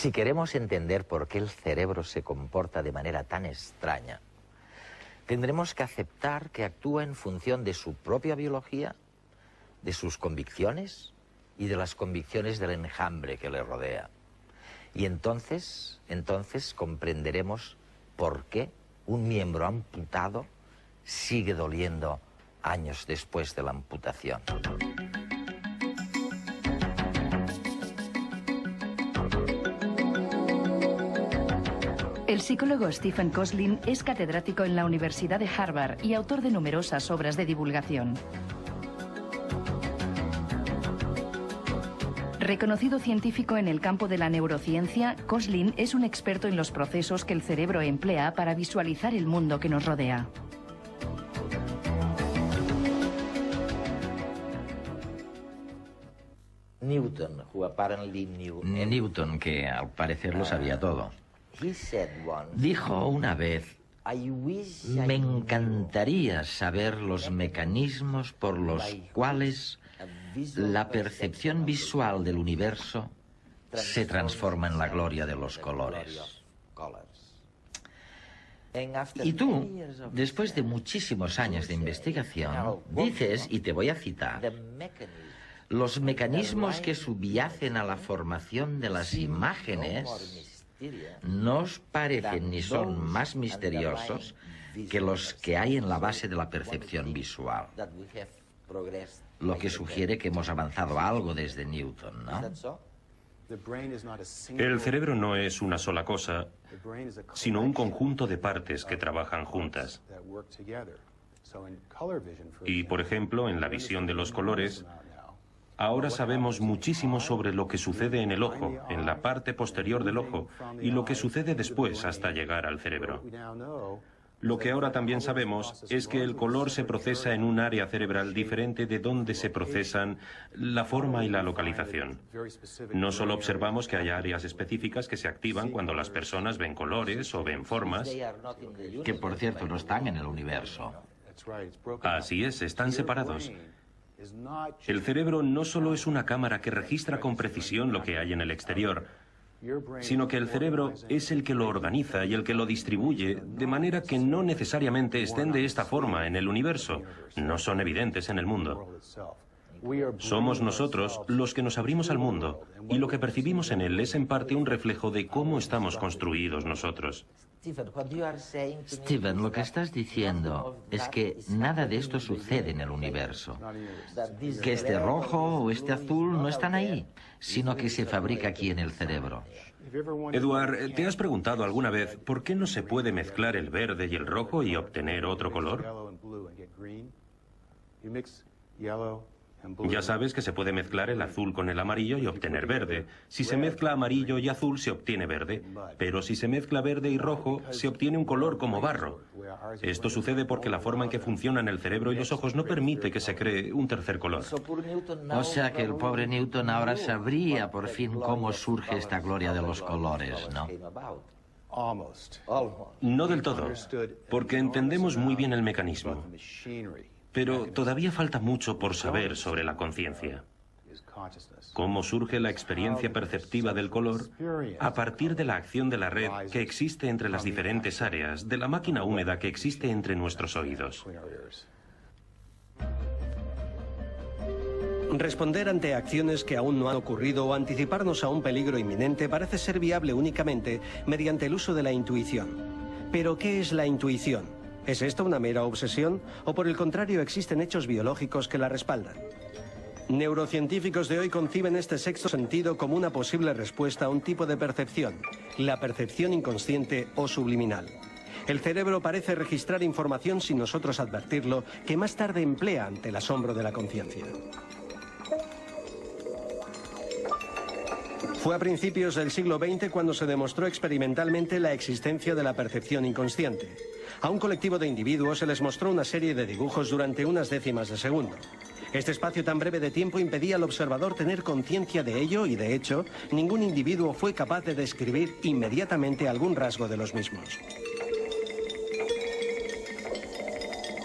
Si queremos entender por qué el cerebro se comporta de manera tan extraña, tendremos que aceptar que actúa en función de su propia biología, de sus convicciones y de las convicciones del enjambre que le rodea. Y entonces comprenderemos por qué un miembro amputado sigue doliendo años después de la amputación. El psicólogo Stephen Kosslyn es catedrático en la Universidad de Harvard y autor de numerosas obras de divulgación. Reconocido científico en el campo de la neurociencia, Kosslyn es un experto en los procesos que el cerebro emplea para visualizar el mundo que nos rodea. Newton, que al parecer lo sabía todo, dijo una vez: me encantaría saber los mecanismos por los cuales la percepción visual del universo se transforma en la gloria de los colores. Y tú, después de muchísimos años de investigación, dices, y te voy a citar: los mecanismos que subyacen a la formación de las imágenes no os parecen ni son más misteriosos que los que hay en la base de la percepción visual. Lo que sugiere que hemos avanzado algo desde Newton, ¿no? El cerebro no es una sola cosa, sino un conjunto de partes que trabajan juntas. Y, por ejemplo, en la visión de los colores, ahora sabemos muchísimo sobre lo que sucede en el ojo, en la parte posterior del ojo, y lo que sucede después hasta llegar al cerebro. Lo que ahora también sabemos es que el color se procesa en un área cerebral diferente de donde se procesan la forma y la localización. No solo observamos que hay áreas específicas que se activan cuando las personas ven colores o ven formas, que por cierto no están en el universo. Así es, están separados. El cerebro no solo es una cámara que registra con precisión lo que hay en el exterior, sino que el cerebro es el que lo organiza y el que lo distribuye, de manera que no necesariamente estén de esta forma en el universo, no son evidentes en el mundo. Somos nosotros los que nos abrimos al mundo, y lo que percibimos en él es en parte un reflejo de cómo estamos construidos nosotros. Stephen, lo que estás diciendo es que nada de esto sucede en el universo. Que este rojo o este azul no están ahí, sino que se fabrica aquí en el cerebro. Edward, ¿te has preguntado alguna vez por qué no se puede mezclar el verde y el rojo y obtener otro color? Ya sabes que se puede mezclar el azul con el amarillo y obtener verde. Si se mezcla amarillo y azul, se obtiene verde. Pero si se mezcla verde y rojo, se obtiene un color como barro. Esto sucede porque la forma en que funcionan el cerebro y los ojos no permite que se cree un tercer color. O sea que el pobre Newton ahora sabría por fin cómo surge esta gloria de los colores, ¿no? No del todo, porque entendemos muy bien el mecanismo. Pero todavía falta mucho por saber sobre la conciencia. Cómo surge la experiencia perceptiva del color a partir de la acción de la red que existe entre las diferentes áreas de la máquina húmeda que existe entre nuestros oídos. Responder ante acciones que aún no han ocurrido o anticiparnos a un peligro inminente parece ser viable únicamente mediante el uso de la intuición. Pero, ¿qué es la intuición? ¿Es esto una mera obsesión o por el contrario existen hechos biológicos que la respaldan? Neurocientíficos de hoy conciben este sexto sentido como una posible respuesta a un tipo de percepción, la percepción inconsciente o subliminal. El cerebro parece registrar información sin nosotros advertirlo, que más tarde emplea ante el asombro de la conciencia. Fue a principios del siglo XX cuando se demostró experimentalmente la existencia de la percepción inconsciente. A un colectivo de individuos se les mostró una serie de dibujos durante unas décimas de segundo. Este espacio tan breve de tiempo impedía al observador tener conciencia de ello y, de hecho, ningún individuo fue capaz de describir inmediatamente algún rasgo de los mismos.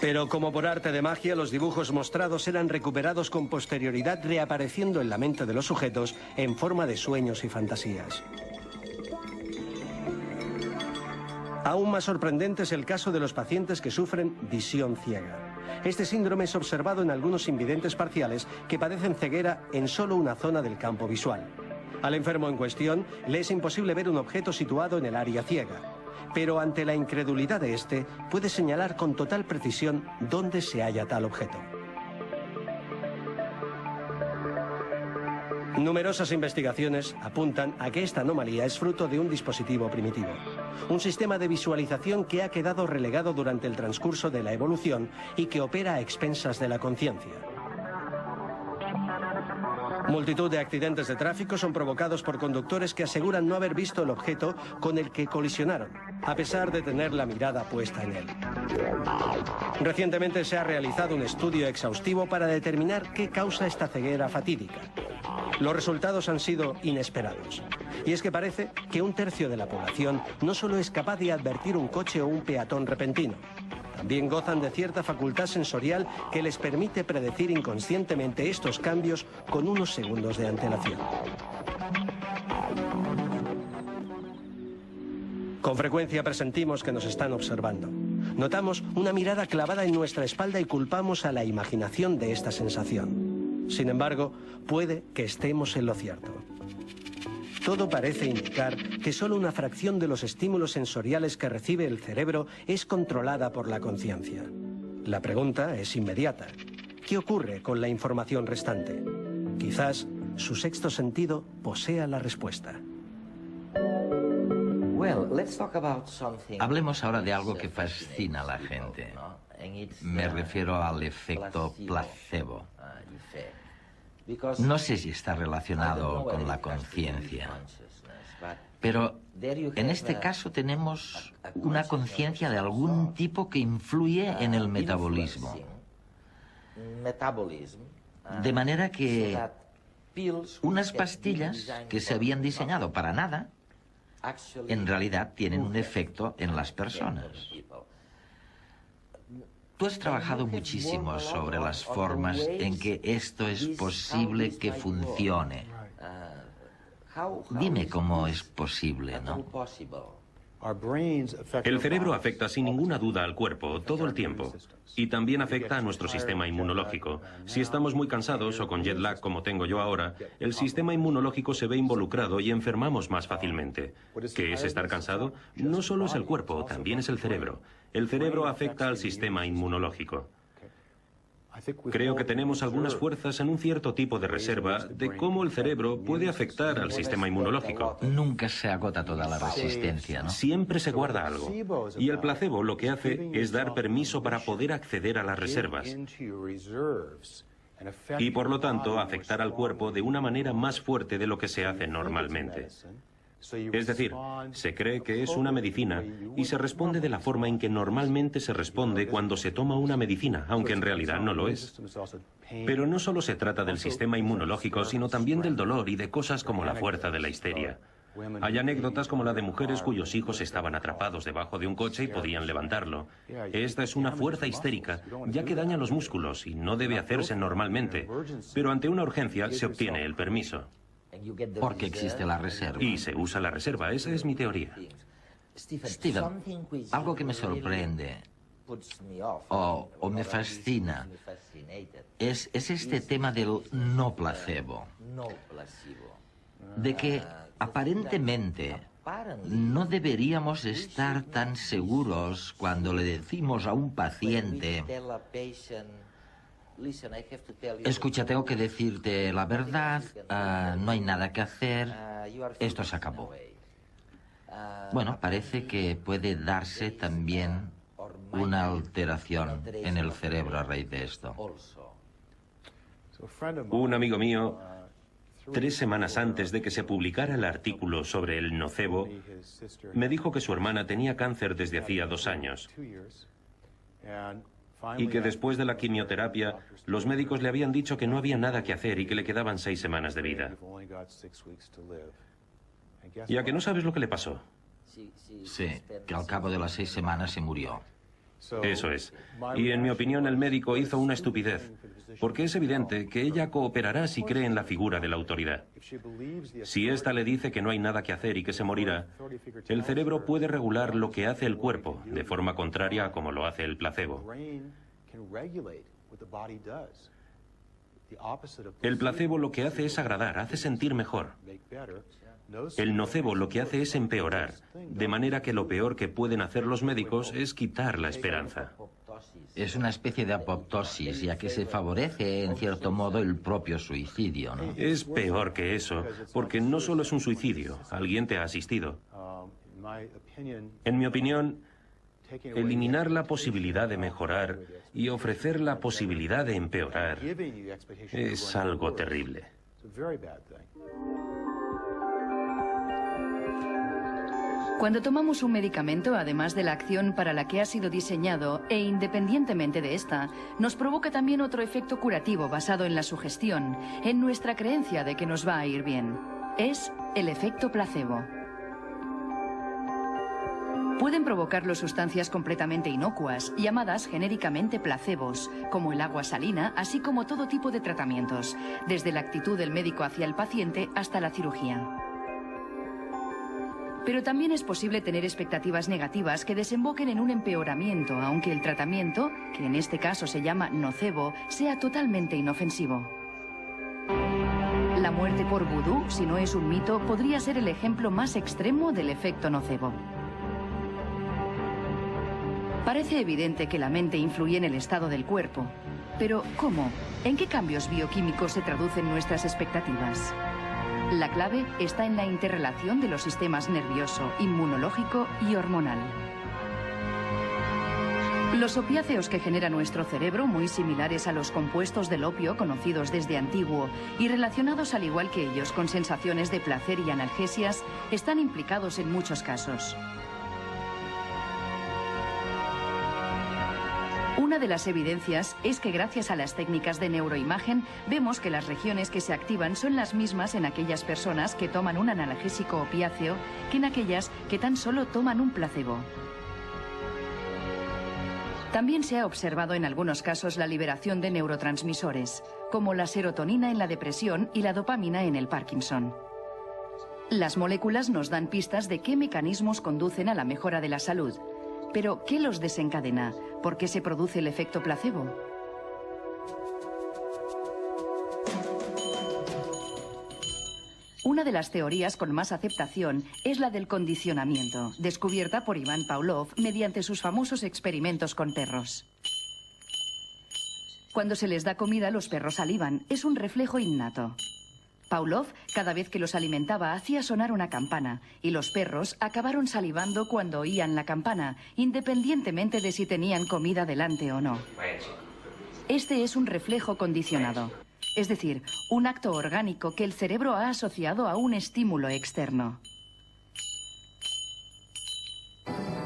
Pero como por arte de magia, los dibujos mostrados eran recuperados con posterioridad, reapareciendo en la mente de los sujetos en forma de sueños y fantasías. Aún más sorprendente es el caso de los pacientes que sufren visión ciega. Este síndrome es observado en algunos invidentes parciales que padecen ceguera en solo una zona del campo visual. Al enfermo en cuestión le es imposible ver un objeto situado en el área ciega, pero ante la incredulidad de este puede señalar con total precisión dónde se halla tal objeto. Numerosas investigaciones apuntan a que esta anomalía es fruto de un dispositivo primitivo, un sistema de visualización que ha quedado relegado durante el transcurso de la evolución y que opera a expensas de la conciencia. Multitud de accidentes de tráfico son provocados por conductores que aseguran no haber visto el objeto con el que colisionaron, a pesar de tener la mirada puesta en él. Recientemente se ha realizado un estudio exhaustivo para determinar qué causa esta ceguera fatídica. Los resultados han sido inesperados. Y es que parece que un tercio de la población no solo es capaz de advertir un coche o un peatón repentino, también gozan de cierta facultad sensorial que les permite predecir inconscientemente estos cambios con unos segundos de antelación. Con frecuencia presentimos que nos están observando. Notamos una mirada clavada en nuestra espalda y culpamos a la imaginación de esta sensación. Sin embargo, puede que estemos en lo cierto. Todo parece indicar que solo una fracción de los estímulos sensoriales que recibe el cerebro es controlada por la conciencia. La pregunta es inmediata. ¿Qué ocurre con la información restante? Quizás su sexto sentido posea la respuesta. Hablemos ahora de algo que fascina a la gente. Me refiero al efecto placebo. No sé si está relacionado con la conciencia, pero en este caso tenemos una conciencia de algún tipo que influye en el metabolismo. De manera que unas pastillas que se habían diseñado para nada, en realidad tienen un efecto en las personas. Tú has trabajado muchísimo sobre las formas en que esto es posible que funcione. Dime cómo es posible, ¿no? El cerebro afecta sin ninguna duda al cuerpo todo el tiempo y también afecta a nuestro sistema inmunológico. Si estamos muy cansados o con jet lag como tengo yo ahora, el sistema inmunológico se ve involucrado y enfermamos más fácilmente. ¿Qué es estar cansado? No solo es el cuerpo, también es el cerebro. El cerebro afecta al sistema inmunológico. Creo que tenemos algunas fuerzas en un cierto tipo de reserva de cómo el cerebro puede afectar al sistema inmunológico. Nunca se agota toda la resistencia, ¿no? Siempre se guarda algo. Y el placebo lo que hace es dar permiso para poder acceder a las reservas. Y por lo tanto afectar al cuerpo de una manera más fuerte de lo que se hace normalmente. Es decir, se cree que es una medicina y se responde de la forma en que normalmente se responde cuando se toma una medicina, aunque en realidad no lo es. Pero no solo se trata del sistema inmunológico, sino también del dolor y de cosas como la fuerza de la histeria. Hay anécdotas como la de mujeres cuyos hijos estaban atrapados debajo de un coche y podían levantarlo. Esta es una fuerza histérica, ya que daña los músculos y no debe hacerse normalmente. Pero ante una urgencia se obtiene el permiso. Porque existe la reserva. Y se usa la reserva, esa es mi teoría. Steven, algo que me sorprende o me fascina es este tema del no placebo. De que aparentemente no deberíamos estar tan seguros cuando le decimos a un paciente: escucha, tengo que decirte la verdad, no hay nada que hacer, esto se acabó. Bueno, parece que puede darse también una alteración en el cerebro a raíz de esto. Un amigo mío, 3 semanas antes de que se publicara el artículo sobre el nocebo, me dijo que su hermana tenía cáncer desde hacía 2 años. Y que después de la quimioterapia, los médicos le habían dicho que no había nada que hacer y que le quedaban 6 semanas de vida. ¿Y a que no sabes lo que le pasó? Sí, que al cabo de las 6 semanas se murió. Eso es. Y en mi opinión el médico hizo una estupidez, porque es evidente que ella cooperará si cree en la figura de la autoridad. Si ésta le dice que no hay nada que hacer y que se morirá, el cerebro puede regular lo que hace el cuerpo, de forma contraria a como lo hace el placebo. El placebo lo que hace es agradar, hace sentir mejor. El nocebo lo que hace es empeorar, de manera que lo peor que pueden hacer los médicos es quitar la esperanza. Es una especie de apoptosis, ya que se favorece, en cierto modo, el propio suicidio, ¿no? Es peor que eso, porque no solo es un suicidio, alguien te ha asistido. En mi opinión, eliminar la posibilidad de mejorar y ofrecer la posibilidad de empeorar es algo terrible. Cuando tomamos un medicamento, además de la acción para la que ha sido diseñado e independientemente de esta, nos provoca también otro efecto curativo basado en la sugestión, en nuestra creencia de que nos va a ir bien. Es el efecto placebo. Pueden provocarlo sustancias completamente inocuas, llamadas genéricamente placebos, como el agua salina, así como todo tipo de tratamientos, desde la actitud del médico hacia el paciente hasta la cirugía. Pero también es posible tener expectativas negativas que desemboquen en un empeoramiento, aunque el tratamiento, que en este caso se llama nocebo, sea totalmente inofensivo. La muerte por vudú, si no es un mito, podría ser el ejemplo más extremo del efecto nocebo. Parece evidente que la mente influye en el estado del cuerpo. Pero, ¿cómo? ¿En qué cambios bioquímicos se traducen nuestras expectativas? La clave está en la interrelación de los sistemas nervioso, inmunológico y hormonal. Los opiáceos que genera nuestro cerebro, muy similares a los compuestos del opio conocidos desde antiguo y relacionados al igual que ellos con sensaciones de placer y analgesias, están implicados en muchos casos. Una de las evidencias es que gracias a las técnicas de neuroimagen vemos que las regiones que se activan son las mismas en aquellas personas que toman un analgésico opiáceo que en aquellas que tan solo toman un placebo. También se ha observado en algunos casos la liberación de neurotransmisores, como la serotonina en la depresión y la dopamina en el Parkinson. Las moléculas nos dan pistas de qué mecanismos conducen a la mejora de la salud. Pero, ¿qué los desencadena? ¿Por qué se produce el efecto placebo? Una de las teorías con más aceptación es la del condicionamiento, descubierta por Ivan Pavlov mediante sus famosos experimentos con perros. Cuando se les da comida, los perros salivan. Es un reflejo innato. Pavlov, cada vez que los alimentaba, hacía sonar una campana, y los perros acabaron salivando cuando oían la campana, independientemente de si tenían comida delante o no. Este es un reflejo condicionado, es decir, un acto orgánico que el cerebro ha asociado a un estímulo externo.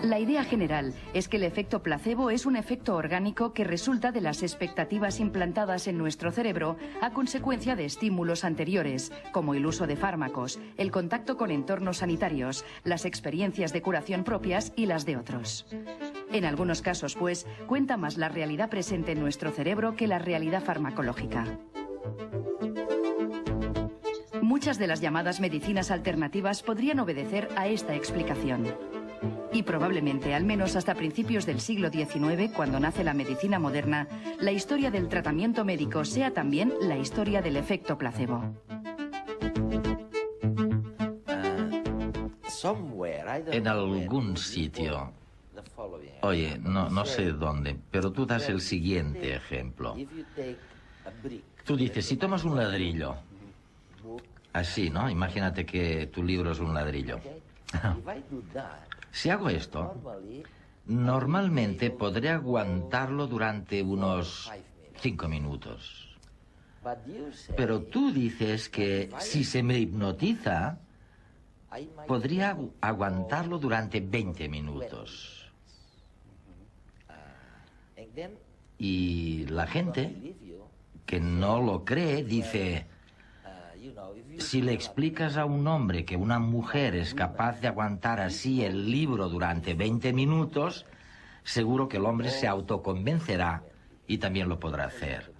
La idea general es que el efecto placebo es un efecto orgánico que resulta de las expectativas implantadas en nuestro cerebro a consecuencia de estímulos anteriores, como el uso de fármacos, el contacto con entornos sanitarios, las experiencias de curación propias y las de otros. En algunos casos, pues, cuenta más la realidad presente en nuestro cerebro que la realidad farmacológica. Muchas de las llamadas medicinas alternativas podrían obedecer a esta explicación. Y probablemente, al menos hasta principios del siglo XIX, cuando nace la medicina moderna, la historia del tratamiento médico sea también la historia del efecto placebo. En algún sitio. Oye, no sé dónde, pero tú das el siguiente ejemplo. Tú dices, si tomas un ladrillo, así, ¿no? Imagínate que tu libro es un ladrillo. Si hago esto, normalmente podré aguantarlo durante unos 5 minutos. Pero tú dices que si se me hipnotiza, podría aguantarlo durante 20 minutos. Y la gente que no lo cree dice, si le explicas a un hombre que una mujer es capaz de aguantar así el libro durante 20 minutos, seguro que el hombre se autoconvencerá y también lo podrá hacer.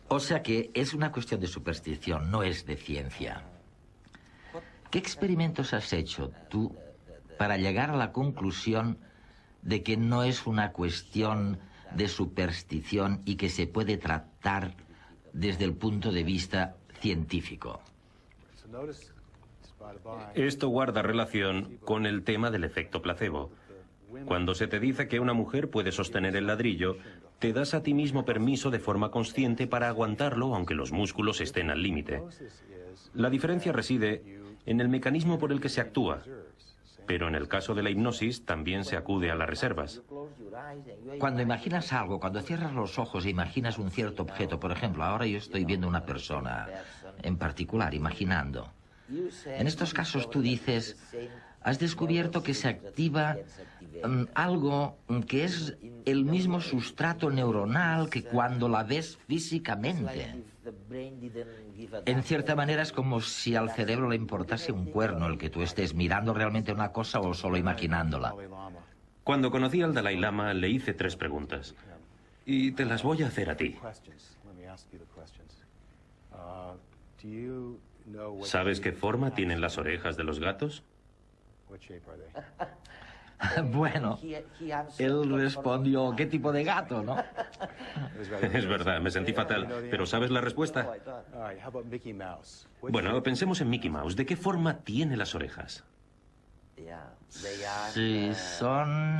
O sea que es una cuestión de superstición, no es de ciencia. ¿Qué experimentos has hecho tú para llegar a la conclusión de que no es una cuestión de superstición y que se puede tratar desde el punto de vista científico? Esto guarda relación con el tema del efecto placebo. Cuando se te dice que una mujer puede sostener el ladrillo, te das a ti mismo permiso de forma consciente para aguantarlo aunque los músculos estén al límite. La diferencia reside en el mecanismo por el que se actúa. Pero en el caso de la hipnosis también se acude a las reservas. Cuando imaginas algo, cuando cierras los ojos e imaginas un cierto objeto, por ejemplo, ahora yo estoy viendo una persona en particular, imaginando. En estos casos tú dices, has descubierto que se activa algo que es el mismo sustrato neuronal que cuando la ves físicamente. En cierta manera es como si al cerebro le importase un cuerno el que tú estés mirando realmente una cosa o solo imaginándola. Cuando conocí al Dalai Lama le hice 3 preguntas. Y te las voy a hacer a ti. ¿Sabes qué forma tienen las orejas de los gatos? Bueno, él respondió, ¿qué tipo de gato, no? Es verdad, me sentí fatal. ¿Pero sabes la respuesta? Bueno, pensemos en Mickey Mouse. ¿De qué forma tiene las orejas? Sí, son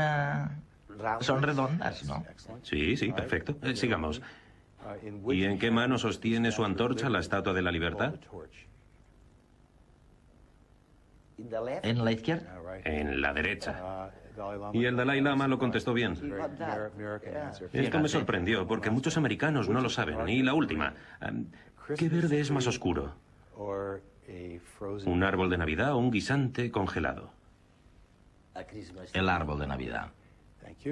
redondas, ¿no? Sí, sí, perfecto. Sigamos. ¿Y en qué mano sostiene su antorcha la Estatua de la Libertad? ¿En la izquierda? En la derecha. Y el Dalai Lama lo contestó bien. Esto me sorprendió, porque muchos americanos no lo saben. Y la última. ¿Qué verde es más oscuro? ¿Un árbol de Navidad o un guisante congelado? El árbol de Navidad.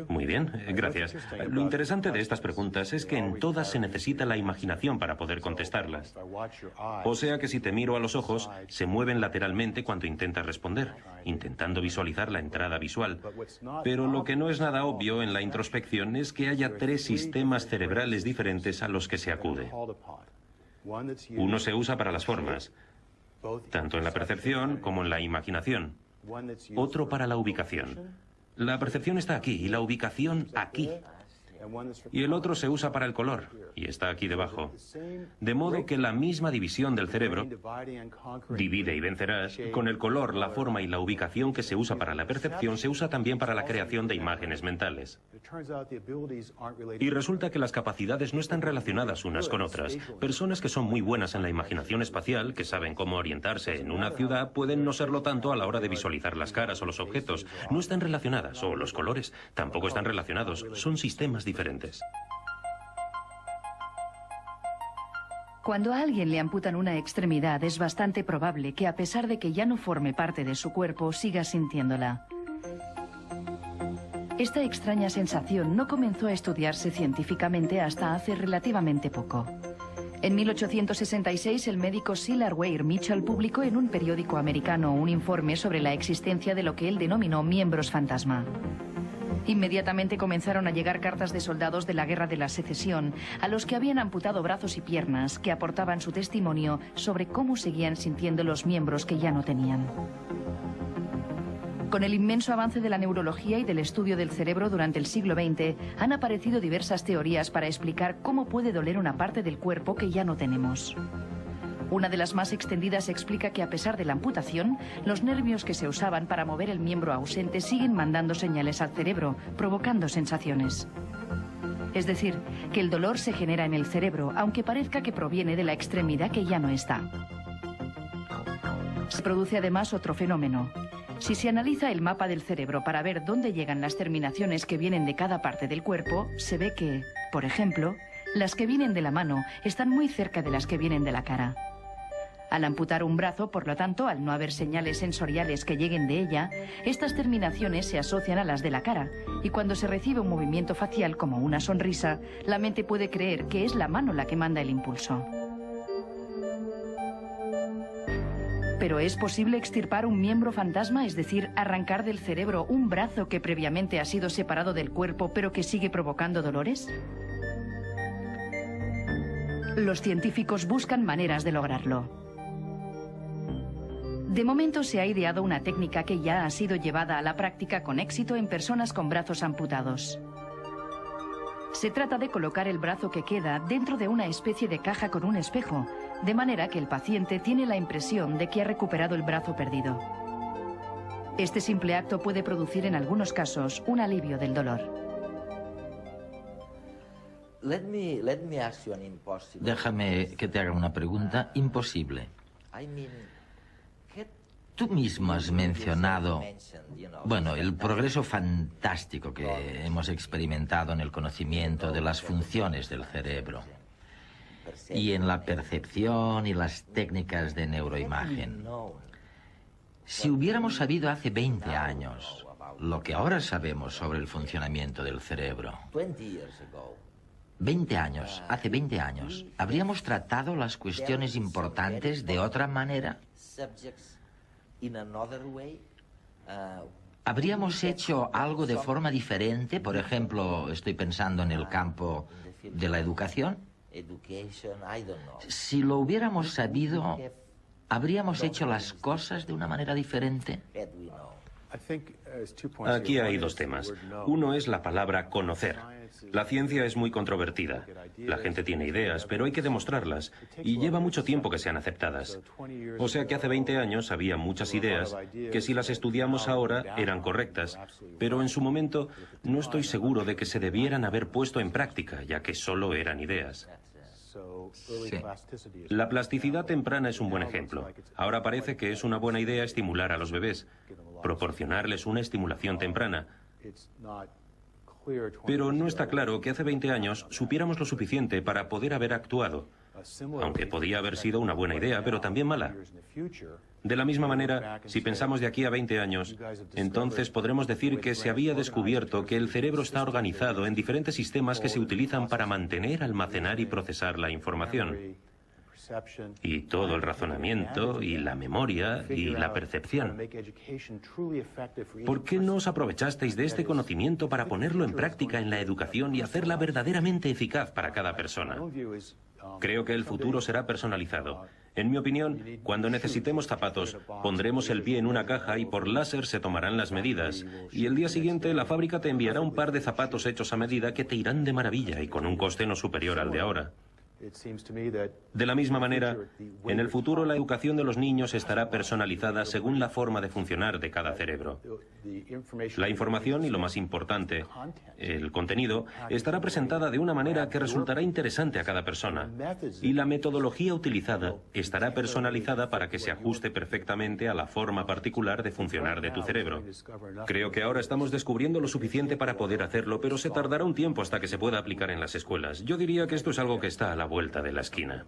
Muy bien, gracias. Lo interesante de estas preguntas es que en todas se necesita la imaginación para poder contestarlas. O sea que si te miro a los ojos, se mueven lateralmente cuando intentas responder, intentando visualizar la entrada visual. Pero lo que no es nada obvio en la introspección es que haya 3 sistemas cerebrales diferentes a los que se acude. Uno se usa para las formas, tanto en la percepción como en la imaginación. Otro para la ubicación. La percepción está aquí y la ubicación aquí. Y el otro se usa para el color y está aquí debajo. De modo que la misma división del cerebro, divide y vencerás, con el color, la forma y la ubicación que se usa para la percepción, se usa también para la creación de imágenes mentales. Y resulta que las capacidades no están relacionadas unas con otras. Personas que son muy buenas en la imaginación espacial, que saben cómo orientarse en una ciudad, pueden no serlo tanto a la hora de visualizar las caras o los objetos. No están relacionadas, o los colores tampoco están relacionados. Son sistemas diferentes. Cuando a alguien le amputan una extremidad, es bastante probable que, a pesar de que ya no forme parte de su cuerpo, siga sintiéndola. Esta extraña sensación no comenzó a estudiarse científicamente hasta hace relativamente poco. En 1866, el médico Cecil Weir Mitchell publicó en un periódico americano un informe sobre la existencia de lo que él denominó miembros fantasma. Inmediatamente comenzaron a llegar cartas de soldados de la Guerra de la Secesión a los que habían amputado brazos y piernas, que aportaban su testimonio sobre cómo seguían sintiendo los miembros que ya no tenían. Con el inmenso avance de la neurología y del estudio del cerebro durante el siglo XX, han aparecido diversas teorías para explicar cómo puede doler una parte del cuerpo que ya no tenemos. Una de las más extendidas explica que, a pesar de la amputación, los nervios que se usaban para mover el miembro ausente siguen mandando señales al cerebro, provocando sensaciones. Es decir, que el dolor se genera en el cerebro, aunque parezca que proviene de la extremidad que ya no está. Se produce además otro fenómeno. Si se analiza el mapa del cerebro para ver dónde llegan las terminaciones que vienen de cada parte del cuerpo, se ve que, por ejemplo, las que vienen de la mano están muy cerca de las que vienen de la cara. Al amputar un brazo, por lo tanto, al no haber señales sensoriales que lleguen de ella, estas terminaciones se asocian a las de la cara, y cuando se recibe un movimiento facial como una sonrisa, la mente puede creer que es la mano la que manda el impulso. ¿Pero es posible extirpar un miembro fantasma, es decir, arrancar del cerebro un brazo que previamente ha sido separado del cuerpo pero que sigue provocando dolores? Los científicos buscan maneras de lograrlo. De momento se ha ideado una técnica que ya ha sido llevada a la práctica con éxito en personas con brazos amputados. Se trata de colocar el brazo que queda dentro de una especie de caja con un espejo, de manera que el paciente tiene la impresión de que ha recuperado el brazo perdido. Este simple acto puede producir en algunos casos un alivio del dolor. Déjame que te haga una pregunta imposible. Tú mismo has mencionado, bueno, el progreso fantástico que hemos experimentado en el conocimiento de las funciones del cerebro y en la percepción y las técnicas de neuroimagen. Si hubiéramos sabido hace 20 años lo que ahora sabemos sobre el funcionamiento del cerebro, 20 años, hace 20 años, ¿habríamos tratado las cuestiones importantes de otra manera? ¿Habríamos hecho algo de forma diferente? Por ejemplo, estoy pensando en el campo de la educación. Si lo hubiéramos sabido, ¿habríamos hecho las cosas de una manera diferente? Aquí hay dos temas. Uno es la palabra conocer. La ciencia es muy controvertida. La gente tiene ideas, pero hay que demostrarlas, y lleva mucho tiempo que sean aceptadas. O sea que hace 20 años había muchas ideas que si las estudiamos ahora eran correctas, pero en su momento no estoy seguro de que se debieran haber puesto en práctica, ya que solo eran ideas. Sí. La plasticidad temprana es un buen ejemplo. Ahora parece que es una buena idea estimular a los bebés, proporcionarles una estimulación temprana. Pero no está claro que hace 20 años supiéramos lo suficiente para poder haber actuado, aunque podía haber sido una buena idea, pero también mala. De la misma manera, si pensamos de aquí a 20 años, entonces podremos decir que se había descubierto que el cerebro está organizado en diferentes sistemas que se utilizan para mantener, almacenar y procesar la información. Y todo el razonamiento, y la memoria, y la percepción. ¿Por qué no os aprovechasteis de este conocimiento para ponerlo en práctica en la educación y hacerla verdaderamente eficaz para cada persona? Creo que el futuro será personalizado. En mi opinión, cuando necesitemos zapatos, pondremos el pie en una caja y por láser se tomarán las medidas. Y el día siguiente la fábrica te enviará un par de zapatos hechos a medida que te irán de maravilla y con un coste no superior al de ahora. De la misma manera, en el futuro la educación de los niños estará personalizada según la forma de funcionar de cada cerebro. La información y, lo más importante, el contenido, estará presentada de una manera que resultará interesante a cada persona. Y la metodología utilizada estará personalizada para que se ajuste perfectamente a la forma particular de funcionar de tu cerebro. Creo que ahora estamos descubriendo lo suficiente para poder hacerlo, pero se tardará un tiempo hasta que se pueda aplicar en las escuelas. Yo diría que esto es algo que está a la vuelta de la esquina.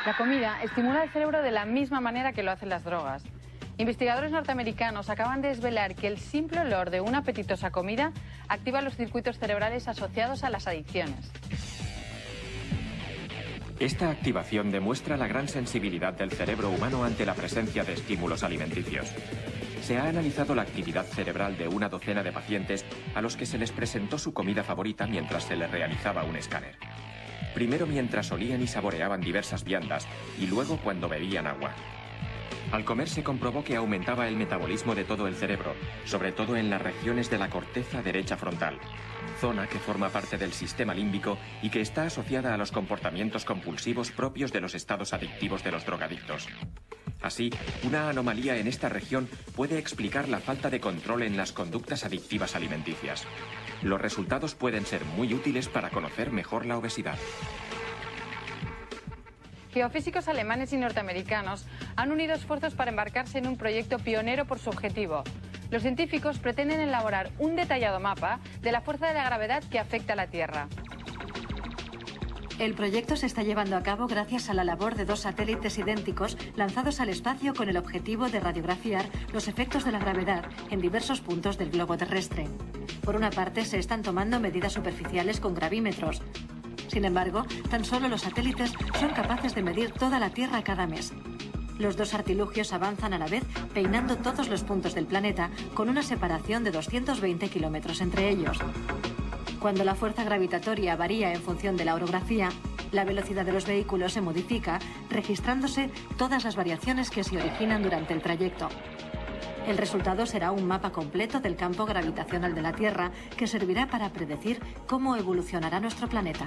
La comida estimula el cerebro de la misma manera que lo hacen las drogas. Investigadores norteamericanos acaban de desvelar que el simple olor de una apetitosa comida activa los circuitos cerebrales asociados a las adicciones. Esta activación demuestra la gran sensibilidad del cerebro humano ante la presencia de estímulos alimenticios. Se ha analizado la actividad cerebral de una docena de pacientes a los que se les presentó su comida favorita mientras se les realizaba un escáner. Primero mientras olían y saboreaban diversas viandas y luego cuando bebían agua. Al comer se comprobó que aumentaba el metabolismo de todo el cerebro, sobre todo en las regiones de la corteza derecha frontal, zona que forma parte del sistema límbico y que está asociada a los comportamientos compulsivos propios de los estados adictivos de los drogadictos. Así, una anomalía en esta región puede explicar la falta de control en las conductas adictivas alimenticias. Los resultados pueden ser muy útiles para conocer mejor la obesidad. Geofísicos alemanes y norteamericanos han unido esfuerzos para embarcarse en un proyecto pionero por su objetivo. Los científicos pretenden elaborar un detallado mapa de la fuerza de la gravedad que afecta a la Tierra. El proyecto se está llevando a cabo gracias a la labor de 2 satélites idénticos lanzados al espacio con el objetivo de radiografiar los efectos de la gravedad en diversos puntos del globo terrestre. Por una parte, se están tomando medidas superficiales con gravímetros. Sin embargo, tan solo los satélites son capaces de medir toda la Tierra cada mes. Los 2 artilugios avanzan a la vez, peinando todos los puntos del planeta con una separación de 220 kilómetros entre ellos. Cuando la fuerza gravitatoria varía en función de la orografía, la velocidad de los vehículos se modifica, registrándose todas las variaciones que se originan durante el trayecto. El resultado será un mapa completo del campo gravitacional de la Tierra que servirá para predecir cómo evolucionará nuestro planeta.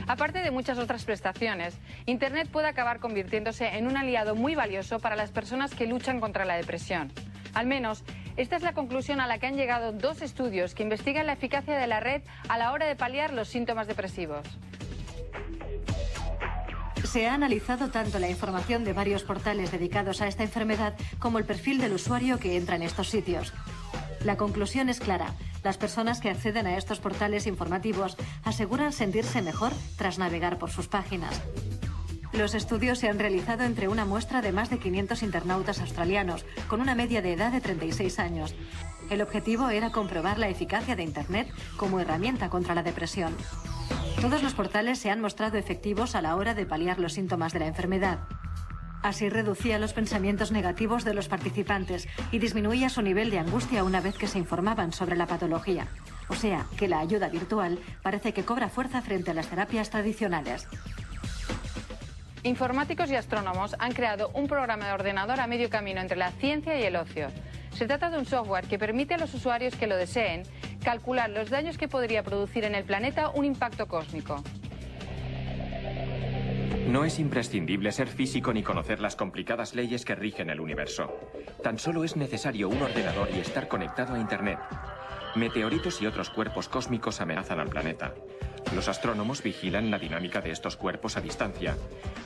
Aparte de muchas otras prestaciones, Internet puede acabar convirtiéndose en un aliado muy valioso para las personas que luchan contra la depresión. Al menos, esta es la conclusión a la que han llegado 2 estudios que investigan la eficacia de la red a la hora de paliar los síntomas depresivos. Se ha analizado tanto la información de varios portales dedicados a esta enfermedad como el perfil del usuario que entra en estos sitios. La conclusión es clara. Las personas que acceden a estos portales informativos aseguran sentirse mejor tras navegar por sus páginas. Los estudios se han realizado entre una muestra de más de 500 internautas australianos, con una media de edad de 36 años. El objetivo era comprobar la eficacia de Internet como herramienta contra la depresión. Todos los portales se han mostrado efectivos a la hora de paliar los síntomas de la enfermedad. Así reducía los pensamientos negativos de los participantes y disminuía su nivel de angustia una vez que se informaban sobre la patología. O sea, que la ayuda virtual parece que cobra fuerza frente a las terapias tradicionales. Informáticos y astrónomos han creado un programa de ordenador a medio camino entre la ciencia y el ocio. Se trata de un software que permite a los usuarios que lo deseen calcular los daños que podría producir en el planeta un impacto cósmico. No es imprescindible ser físico ni conocer las complicadas leyes que rigen el universo. Tan solo es necesario un ordenador y estar conectado a Internet. Meteoritos y otros cuerpos cósmicos amenazan al planeta. Los astrónomos vigilan la dinámica de estos cuerpos a distancia.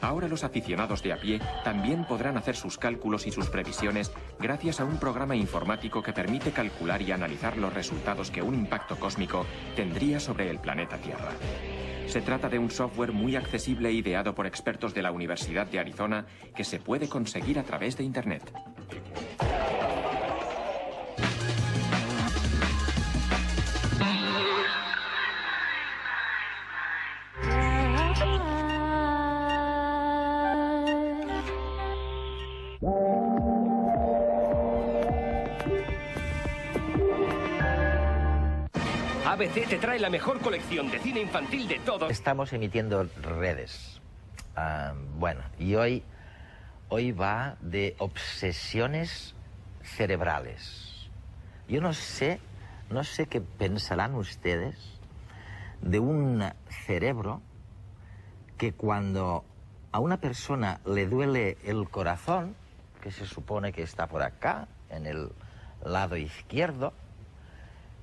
Ahora los aficionados de a pie también podrán hacer sus cálculos y sus previsiones gracias a un programa informático que permite calcular y analizar los resultados que un impacto cósmico tendría sobre el planeta Tierra. Se trata de un software muy accesible ideado por expertos de la Universidad de Arizona que se puede conseguir a través de Internet. ABC te trae la mejor colección de cine infantil de todo. Estamos emitiendo redes. Bueno, y hoy va de obsesiones cerebrales. Yo no sé qué pensarán ustedes de un cerebro que cuando a una persona le duele el corazón, que se supone que está por acá, en el lado izquierdo,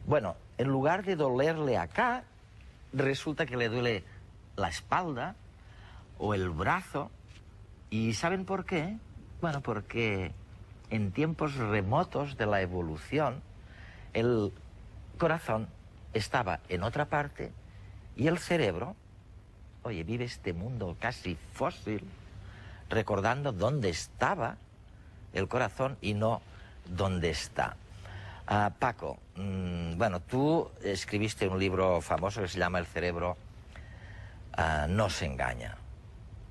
bueno, en lugar de dolerle acá, resulta que le duele la espalda o el brazo. ¿Y saben por qué? Bueno, porque en tiempos remotos de la evolución, el corazón estaba en otra parte y el cerebro, oye, vive este mundo casi fósil, recordando dónde estaba el corazón y no dónde está. Paco, bueno, tú escribiste un libro famoso que se llama El cerebro no se engaña.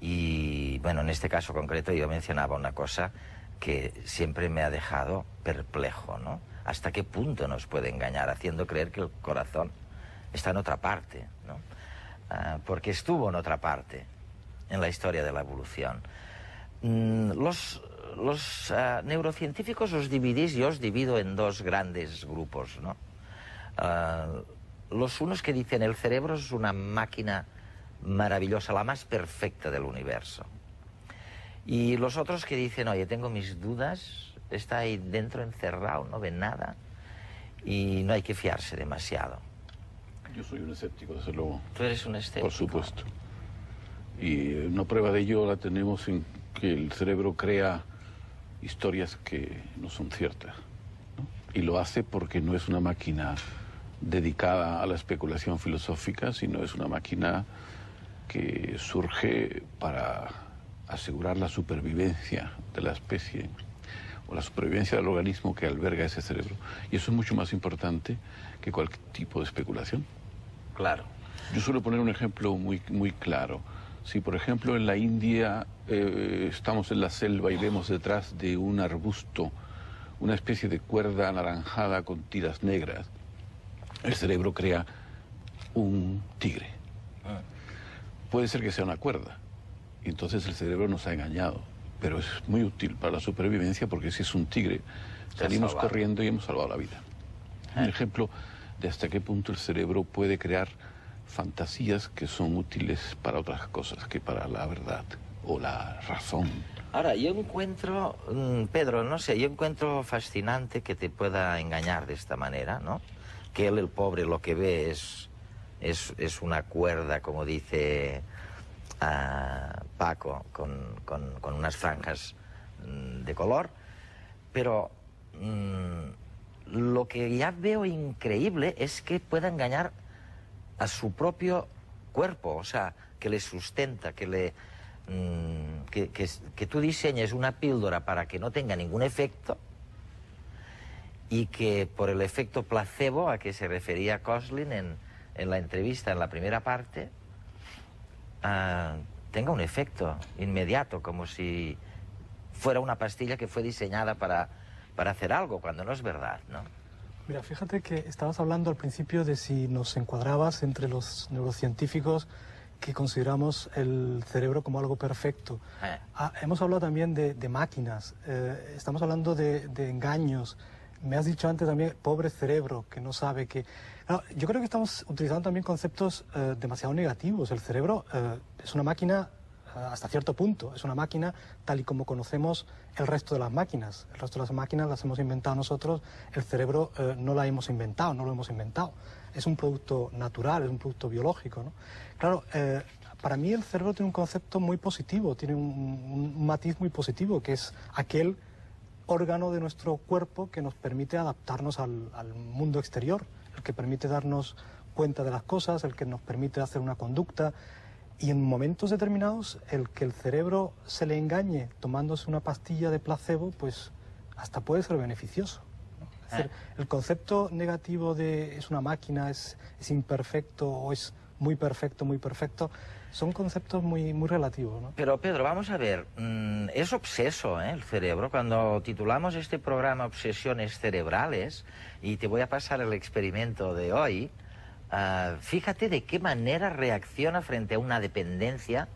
Y bueno, en este caso concreto yo mencionaba una cosa que siempre me ha dejado perplejo, ¿no? ¿Hasta qué punto nos puede engañar haciendo creer que el corazón está en otra parte, ¿no? Porque estuvo en otra parte en la historia de la evolución. Los neurocientíficos os dividís, yo os divido en 2 grandes grupos, ¿no? Los unos que dicen el cerebro es una máquina maravillosa, la más perfecta del universo. Y los otros que dicen, oye, tengo mis dudas, está ahí dentro encerrado, no ve nada y no hay que fiarse demasiado. Yo soy un escéptico, desde luego. ¿Tú eres un escéptico? Por supuesto. Y una prueba de ello la tenemos en que el cerebro crea historias que no son ciertas, ¿no? Y lo hace porque no es una máquina dedicada a la especulación filosófica, sino es una máquina que surge para asegurar la supervivencia de la especie o la supervivencia del organismo que alberga ese cerebro. Y eso es mucho más importante que cualquier tipo de especulación. Claro. Yo suelo poner un ejemplo muy claro. Si, por ejemplo, en la India estamos en la selva y vemos detrás de un arbusto una especie de cuerda anaranjada con tiras negras, el cerebro crea un tigre. Puede ser que sea una cuerda, y entonces el cerebro nos ha engañado, pero es muy útil para la supervivencia porque si es un tigre, salimos corriendo y hemos salvado la vida. Un ejemplo de hasta qué punto el cerebro puede crear fantasías que son útiles para otras cosas que para la verdad o la razón. Ahora, yo encuentro, Pedro, no sé, yo encuentro fascinante que te pueda engañar de esta manera, ¿no? Que él, el pobre, lo que ve es una cuerda, como dice Paco, con unas franjas de color, pero lo que ya veo increíble es que pueda engañar a su propio cuerpo, o sea, que le sustenta, que tú diseñes una píldora para que no tenga ningún efecto y que por el efecto placebo a que se refería Coslin en la entrevista, en la primera parte, tenga un efecto inmediato, como si fuera una pastilla que fue diseñada para hacer algo, cuando no es verdad, ¿no? Mira, fíjate que estabas hablando al principio de si nos encuadrabas entre los neurocientíficos que consideramos el cerebro como algo perfecto. Hemos hablado también de máquinas, estamos hablando de engaños. Me has dicho antes también, pobre cerebro, que no sabe que... No, yo creo que estamos utilizando también conceptos demasiado negativos. El cerebro es una máquina hasta cierto punto, es una máquina tal y como conocemos el resto de las máquinas. El resto de las máquinas las hemos inventado nosotros, el cerebro no la hemos inventado, no lo hemos inventado. Es un producto natural, es un producto biológico, ¿no? Claro, para mí el cerebro tiene un concepto muy positivo, tiene un matiz muy positivo, que es aquel órgano de nuestro cuerpo que nos permite adaptarnos al mundo exterior, el que permite darnos cuenta de las cosas, el que nos permite hacer una conducta. Y en momentos determinados, el que el cerebro se le engañe tomándose una pastilla de placebo, pues hasta puede ser beneficioso, ¿no? Es decir, el concepto negativo de es una máquina, es imperfecto o es muy perfecto, son conceptos muy relativos, ¿no? Pero Pedro, vamos a ver, es obseso, el cerebro. Cuando titulamos este programa Obsesiones Cerebrales, y te voy a pasar el experimento de hoy, fíjate de qué manera reacciona frente a una dependencia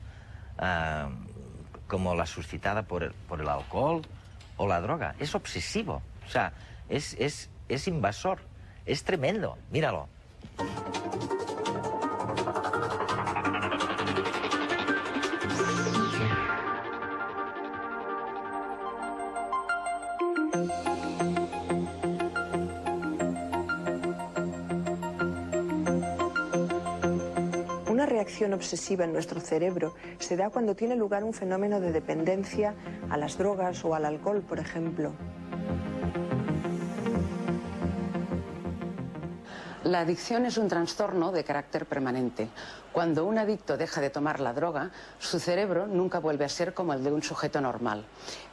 como la suscitada por el alcohol o la droga. Es obsesivo, o sea, es invasor, es tremendo, míralo. Una reacción obsesiva en nuestro cerebro se da cuando tiene lugar un fenómeno de dependencia a las drogas o al alcohol, por ejemplo. La adicción es un trastorno de carácter permanente. Cuando un adicto deja de tomar la droga, su cerebro nunca vuelve a ser como el de un sujeto normal.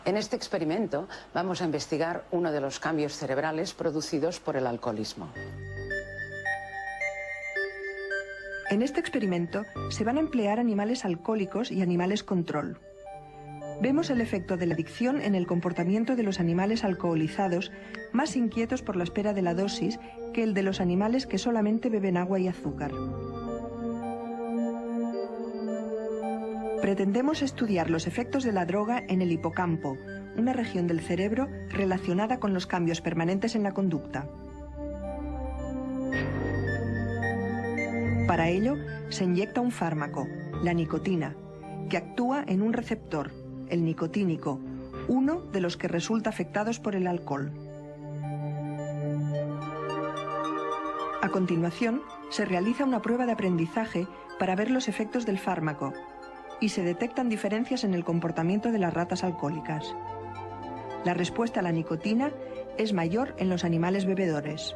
En este experimento vamos a investigar uno de los cambios cerebrales producidos por el alcoholismo. En este experimento se van a emplear animales alcohólicos y animales control. Vemos el efecto de la adicción en el comportamiento de los animales alcoholizados, más inquietos por la espera de la dosis que el de los animales que solamente beben agua y azúcar. Pretendemos estudiar los efectos de la droga en el hipocampo, una región del cerebro relacionada con los cambios permanentes en la conducta. Para ello, se inyecta un fármaco, la nicotina, que actúa en un receptor, el nicotínico, uno de los que resulta afectados por el alcohol. A continuación, se realiza una prueba de aprendizaje para ver los efectos del fármaco y se detectan diferencias en el comportamiento de las ratas alcohólicas. La respuesta a la nicotina es mayor en los animales bebedores.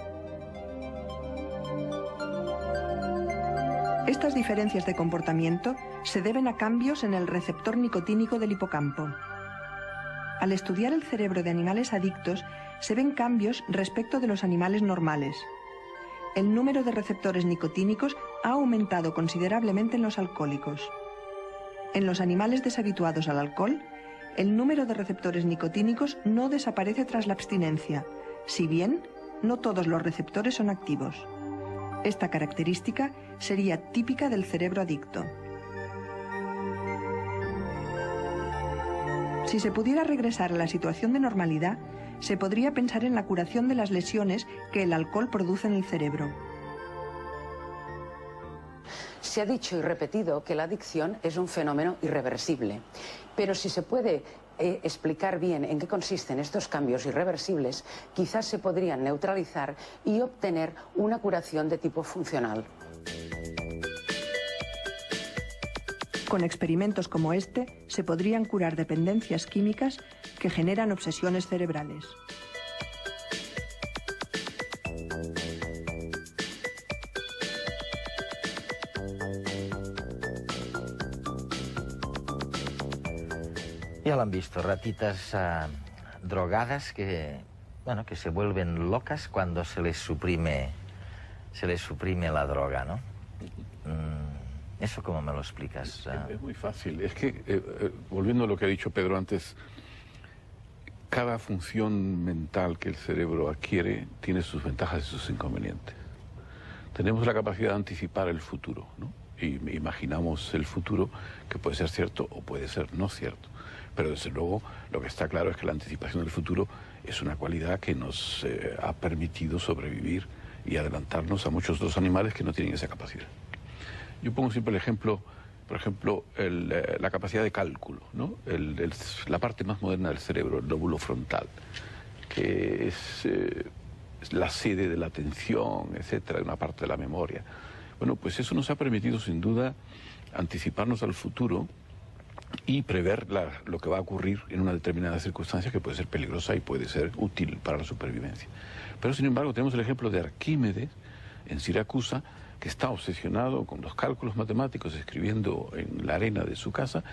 Estas diferencias de comportamiento se deben a cambios en el receptor nicotínico del hipocampo. Al estudiar el cerebro de animales adictos, se ven cambios respecto de los animales normales. El número de receptores nicotínicos ha aumentado considerablemente en los alcohólicos. En los animales deshabituados al alcohol, el número de receptores nicotínicos no desaparece tras la abstinencia, si bien no todos los receptores son activos. Esta característica sería típica del cerebro adicto. Si se pudiera regresar a la situación de normalidad, se podría pensar en la curación de las lesiones que el alcohol produce en el cerebro. Se ha dicho y repetido que la adicción es un fenómeno irreversible, pero si se puede explicar bien en qué consisten estos cambios irreversibles, quizás se podrían neutralizar y obtener una curación de tipo funcional. Con experimentos como este, se podrían curar dependencias químicas que generan obsesiones cerebrales. Ya lo han visto, ratitas drogadas que se vuelven locas cuando se les suprime la droga, ¿no? ¿Eso cómo me lo explicas? Es muy fácil. Es que, volviendo a lo que ha dicho Pedro antes, cada función mental que el cerebro adquiere tiene sus ventajas y sus inconvenientes. Tenemos la capacidad de anticipar el futuro, ¿no? Y imaginamos el futuro, que puede ser cierto o puede ser no cierto. Pero desde luego lo que está claro es que la anticipación del futuro es una cualidad que nos ha permitido sobrevivir y adelantarnos a muchos otros animales que no tienen esa capacidad. Yo pongo siempre el ejemplo, por ejemplo, la capacidad de cálculo, ¿no? La parte más moderna del cerebro, el lóbulo frontal, que es la sede de la atención, etcétera, de una parte de la memoria. Bueno, pues eso nos ha permitido sin duda anticiparnos al futuro y prever lo que va a ocurrir en una determinada circunstancia que puede ser peligrosa y puede ser útil para la supervivencia. Pero sin embargo tenemos el ejemplo de Arquímedes en Siracusa, que está obsesionado con los cálculos matemáticos, escribiendo en la arena de su casa.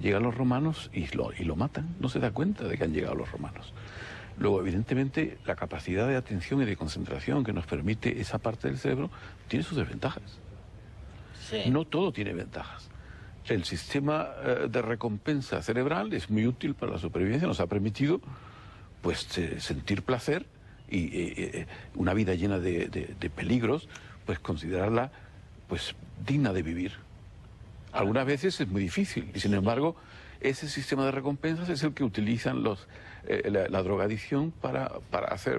Llegan los romanos y lo matan. No se da cuenta de que han llegado los romanos. Luego, evidentemente, la capacidad de atención y de concentración que nos permite esa parte del cerebro tiene sus desventajas. Sí. No todo tiene ventajas. El sistema de recompensa cerebral es muy útil para la supervivencia, nos ha permitido pues sentir placer y una vida llena de peligros, pues considerarla pues digna de vivir. Algunas veces es muy difícil y sin embargo ese sistema de recompensas es el que utilizan la drogadicción para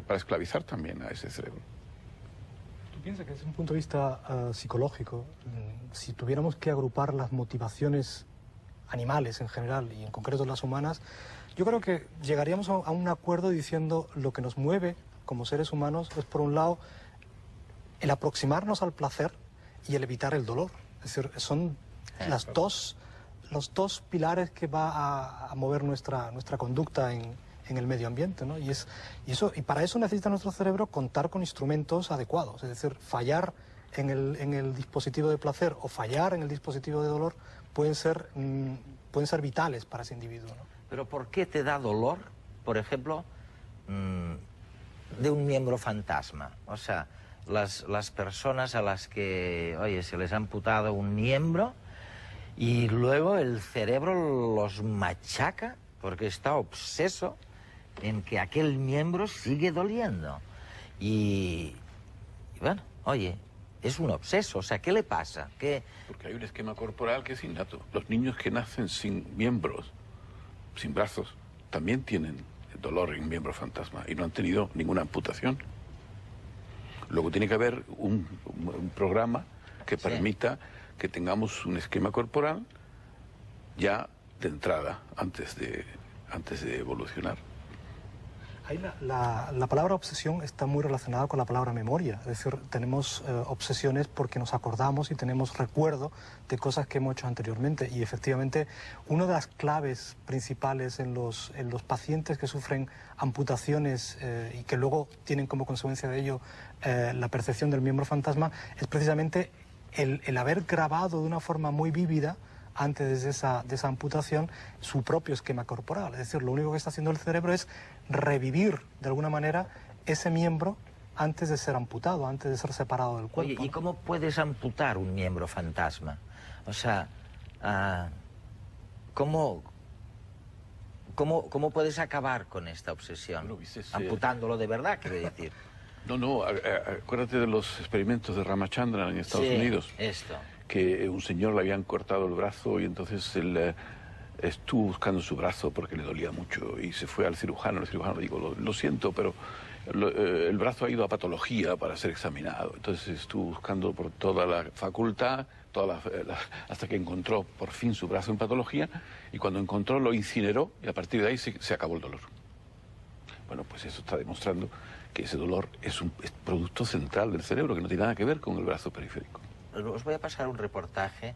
esclavizar también a ese cerebro. ¿Tú piensas que desde un punto de vista psicológico, si tuviéramos que agrupar las motivaciones animales en general y en concreto las humanas, yo creo que llegaríamos a un acuerdo diciendo lo que nos mueve como seres humanos es, por un lado, el aproximarnos al placer y el evitar el dolor? Es decir, son los dos pilares que va a mover nuestra conducta en el medio ambiente, ¿no? Y para eso necesita nuestro cerebro contar con instrumentos adecuados. Es decir, fallar en el dispositivo de placer o fallar en el dispositivo de dolor pueden ser vitales para ese individuo, ¿no? Pero ¿por qué te da dolor, por ejemplo, de un miembro fantasma? O sea, las personas a las que, oye, se les ha amputado un miembro y luego el cerebro los machaca porque está obseso en que aquel miembro sigue doliendo. Y bueno, oye, es un obseso. O sea, ¿qué le pasa? Porque hay un esquema corporal que es innato. Los niños que nacen sin miembros, sin brazos, también tienen dolor en miembro fantasma y no han tenido ninguna amputación. Luego tiene que haber un programa que permita que tengamos un esquema corporal ya de entrada, antes de evolucionar. Ahí la palabra obsesión está muy relacionada con la palabra memoria. Es decir, tenemos obsesiones porque nos acordamos y tenemos recuerdo de cosas que hemos hecho anteriormente. Y efectivamente, una de las claves principales en los pacientes que sufren amputaciones y que luego tienen como consecuencia de ello la percepción del miembro fantasma es precisamente el haber grabado de una forma muy vívida antes de esa amputación su propio esquema corporal. Es decir, lo único que está haciendo el cerebro es revivir de alguna manera ese miembro antes de ser amputado, antes de ser separado del cuerpo. Oye, ¿y cómo puedes amputar un miembro fantasma? O sea, ¿cómo puedes acabar con esta obsesión? Bueno, viste, amputándolo de verdad, quiero decir. No, acuérdate de los experimentos de Ramachandran en Estados Unidos. Esto. Que un señor le habían cortado el brazo y entonces él estuvo buscando su brazo porque le dolía mucho y se fue al cirujano. El cirujano le dijo, lo siento, pero el brazo ha ido a patología para ser examinado. Entonces estuvo buscando por toda la facultad, hasta que encontró por fin su brazo en patología, y cuando encontró lo incineró y a partir de ahí se acabó el dolor. Bueno, pues eso está demostrando que ese dolor es un producto central del cerebro que no tiene nada que ver con el brazo periférico. Os voy a pasar un reportaje,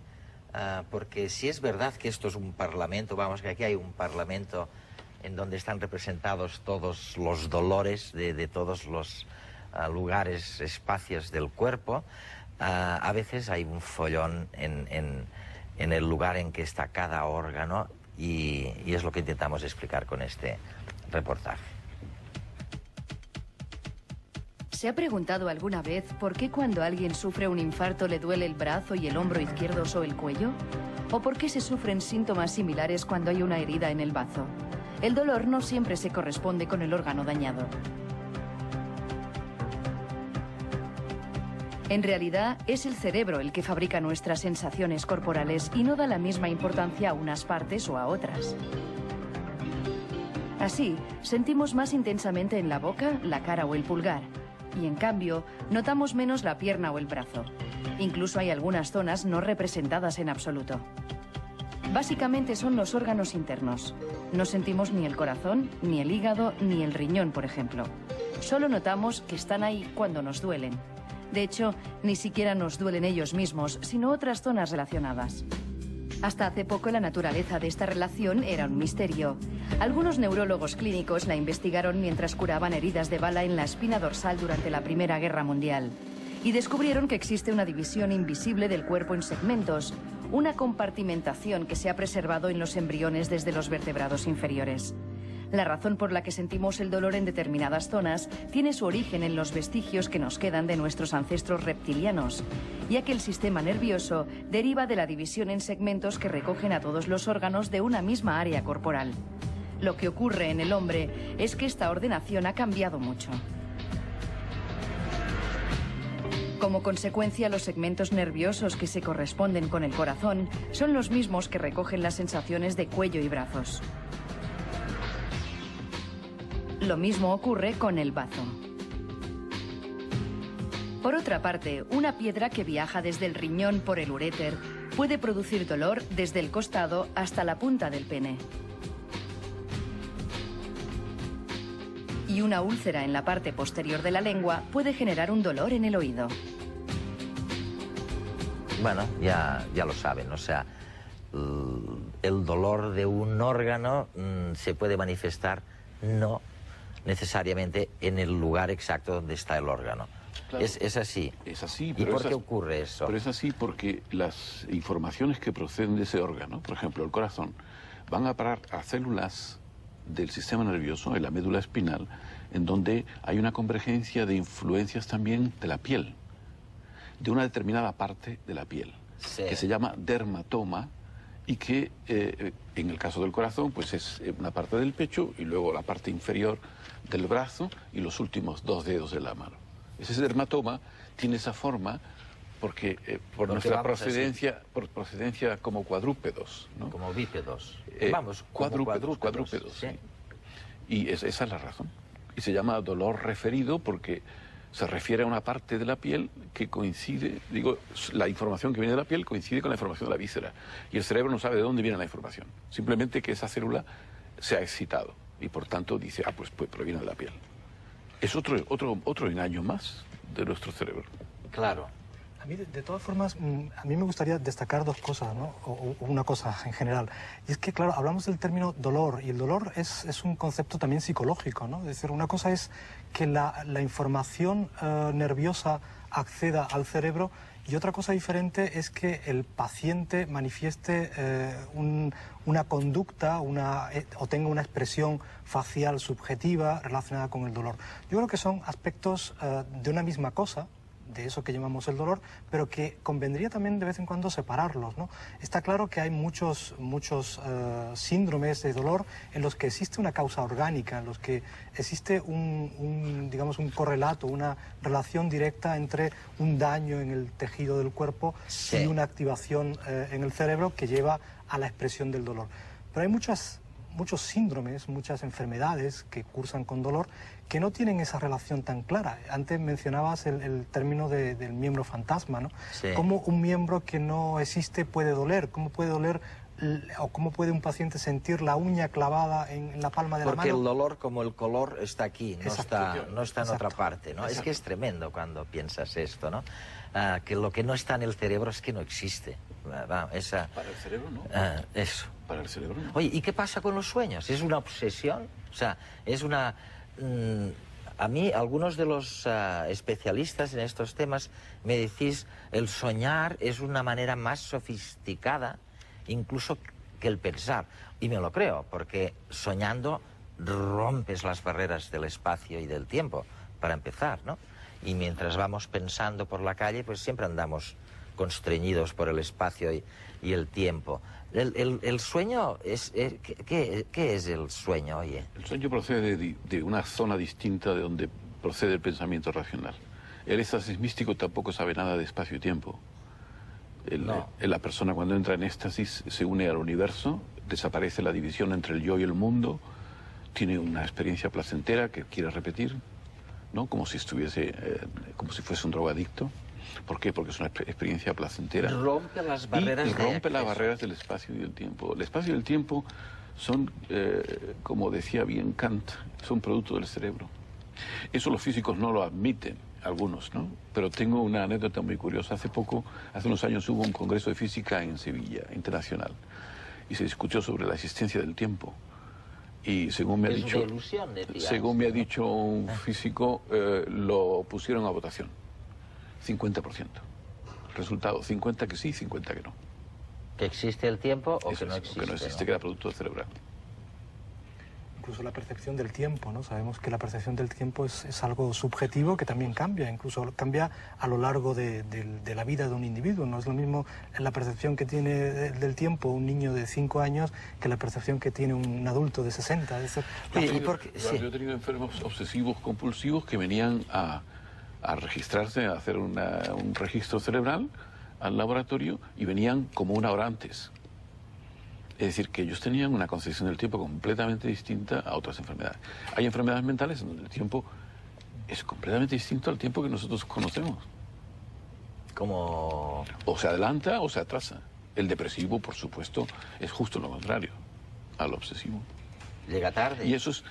porque si es verdad que esto es un parlamento, vamos, que aquí hay un parlamento en donde están representados todos los dolores de todos los lugares, espacios del cuerpo, a veces hay un follón en el lugar en que está cada órgano y es lo que intentamos explicar con este reportaje. ¿Se ha preguntado alguna vez por qué cuando alguien sufre un infarto le duele el brazo y el hombro izquierdos o el cuello? ¿O por qué se sufren síntomas similares cuando hay una herida en el bazo? El dolor no siempre se corresponde con el órgano dañado. En realidad, es el cerebro el que fabrica nuestras sensaciones corporales y no da la misma importancia a unas partes o a otras. Así, sentimos más intensamente en la boca, la cara o el pulgar. Y en cambio, notamos menos la pierna o el brazo. Incluso hay algunas zonas no representadas en absoluto. Básicamente son los órganos internos. No sentimos ni el corazón, ni el hígado, ni el riñón, por ejemplo. Solo notamos que están ahí cuando nos duelen. De hecho, ni siquiera nos duelen ellos mismos, sino otras zonas relacionadas. Hasta hace poco la naturaleza de esta relación era un misterio. Algunos neurólogos clínicos la investigaron mientras curaban heridas de bala en la espina dorsal durante la Primera Guerra Mundial. Y descubrieron que existe una división invisible del cuerpo en segmentos, una compartimentación que se ha preservado en los embriones desde los vertebrados inferiores. La razón por la que sentimos el dolor en determinadas zonas tiene su origen en los vestigios que nos quedan de nuestros ancestros reptilianos, ya que el sistema nervioso deriva de la división en segmentos que recogen a todos los órganos de una misma área corporal. Lo que ocurre en el hombre es que esta ordenación ha cambiado mucho. Como consecuencia, los segmentos nerviosos que se corresponden con el corazón son los mismos que recogen las sensaciones de cuello y brazos. Lo mismo ocurre con el bazo. Por otra parte, una piedra que viaja desde el riñón por el uréter puede producir dolor desde el costado hasta la punta del pene. Y una úlcera en la parte posterior de la lengua puede generar un dolor en el oído. Bueno, ya lo saben, o sea, el dolor de un órgano se puede manifestar no necesariamente en el lugar exacto donde está el órgano. Claro. Es así. Es así. ¿Y por qué ocurre eso? Pero es así porque las informaciones que proceden de ese órgano, por ejemplo el corazón, van a parar a células del sistema nervioso, en la médula espinal, en donde hay una convergencia de influencias también de la piel, de una determinada parte de la piel, sí, que se llama dermatoma, y que en el caso del corazón pues es una parte del pecho y luego la parte inferior del brazo y los últimos 2 dedos de la mano. Ese dermatoma tiene esa forma porque por nuestra procedencia, por procedencia como cuadrúpedos, ¿no? Como bípedos. Vamos, cuadrúpedos. ¿Sí? Sí. Y esa es la razón. Y se llama dolor referido porque se refiere a una parte de la piel que coincide, digo, la información que viene de la piel coincide con la información de la víscera. Y el cerebro no sabe de dónde viene la información. Simplemente que esa célula se ha excitado y por tanto dice, pues proviene de la piel. Es otro engaño más de nuestro cerebro. Claro. A mí, de todas formas, a mí me gustaría destacar 2 cosas, ¿no? O una cosa en general. Y es que, claro, hablamos del término dolor, y el dolor es un concepto también psicológico, ¿no? Es decir, una cosa es que la información nerviosa acceda al cerebro Y otra cosa diferente es que el paciente manifieste una conducta o tenga una expresión facial subjetiva relacionada con el dolor. Yo creo que son aspectos de una misma cosa, de eso que llamamos el dolor, pero que convendría también de vez en cuando separarlos, ¿no? Está claro que hay muchos síndromes de dolor en los que existe una causa orgánica, en los que existe digamos, un correlato, una relación directa entre un daño en el tejido del cuerpo y una activación en el cerebro que lleva a la expresión del dolor. Pero hay muchos síndromes, muchas enfermedades que cursan con dolor que no tienen esa relación tan clara. Antes mencionabas el término del miembro fantasma, ¿no? Sí. ¿Cómo un miembro que no existe puede doler? ¿Cómo puede doler o cómo puede un paciente sentir la uña clavada en la palma de la mano? Porque el dolor, como el color, está aquí, no está en otra parte, ¿no? Es que es tremendo cuando piensas esto, ¿no? Que lo que no está en el cerebro es que no existe. Para el cerebro, ¿no? Eso. Para el cerebro, ¿no? Oye, ¿y qué pasa con los sueños? ¿Es una obsesión? O sea, es una... a mí, algunos de los especialistas en estos temas me decís, el soñar es una manera más sofisticada incluso que el pensar. Y me lo creo, porque soñando rompes las barreras del espacio y del tiempo, para empezar, ¿no? Y mientras vamos pensando por la calle, pues siempre andamos constreñidos por el espacio y el tiempo. ¿El sueño es... ¿qué es el sueño, oye? El sueño procede de una zona distinta de donde procede el racional. El éxtasis místico tampoco sabe nada de espacio y tiempo. La persona cuando entra en éxtasis se une al universo, desaparece la división entre el yo y el mundo, tiene una experiencia placentera que quiere repetir, ¿no? Como si fuese un drogadicto. ¿Por qué? Porque es una experiencia placentera. Rompe las barreras del espacio y del tiempo. El espacio y el tiempo son, como decía bien Kant, son producto del cerebro. Eso los físicos no lo admiten, algunos, ¿no? Pero tengo una anécdota muy curiosa. Hace unos años hubo un congreso de física en Sevilla, internacional, y se discutió sobre la existencia del tiempo. Y según me ha dicho un físico, lo pusieron a votación. 50%. Resultado, 50 que sí, 50 que no. ¿Que existe el tiempo o que no existe? Que no existe, que era producto cerebral. Incluso la percepción del tiempo, ¿no? Sabemos que la percepción del tiempo es algo subjetivo que también cambia, incluso cambia a lo largo de la vida de un individuo. No es lo mismo la percepción que tiene del tiempo un niño de 5 años que la percepción que tiene un adulto de 60. Yo he tenido enfermos obsesivos compulsivos que venían a registrarse, a hacer un registro cerebral al laboratorio y venían como una hora antes. Es decir, que ellos tenían una concepción del tiempo completamente distinta a otras enfermedades. Hay enfermedades mentales donde el tiempo es completamente distinto al tiempo que nosotros conocemos. Como... O se adelanta o se atrasa. El depresivo, por supuesto, es justo lo contrario al obsesivo. Llega tarde. Y eso es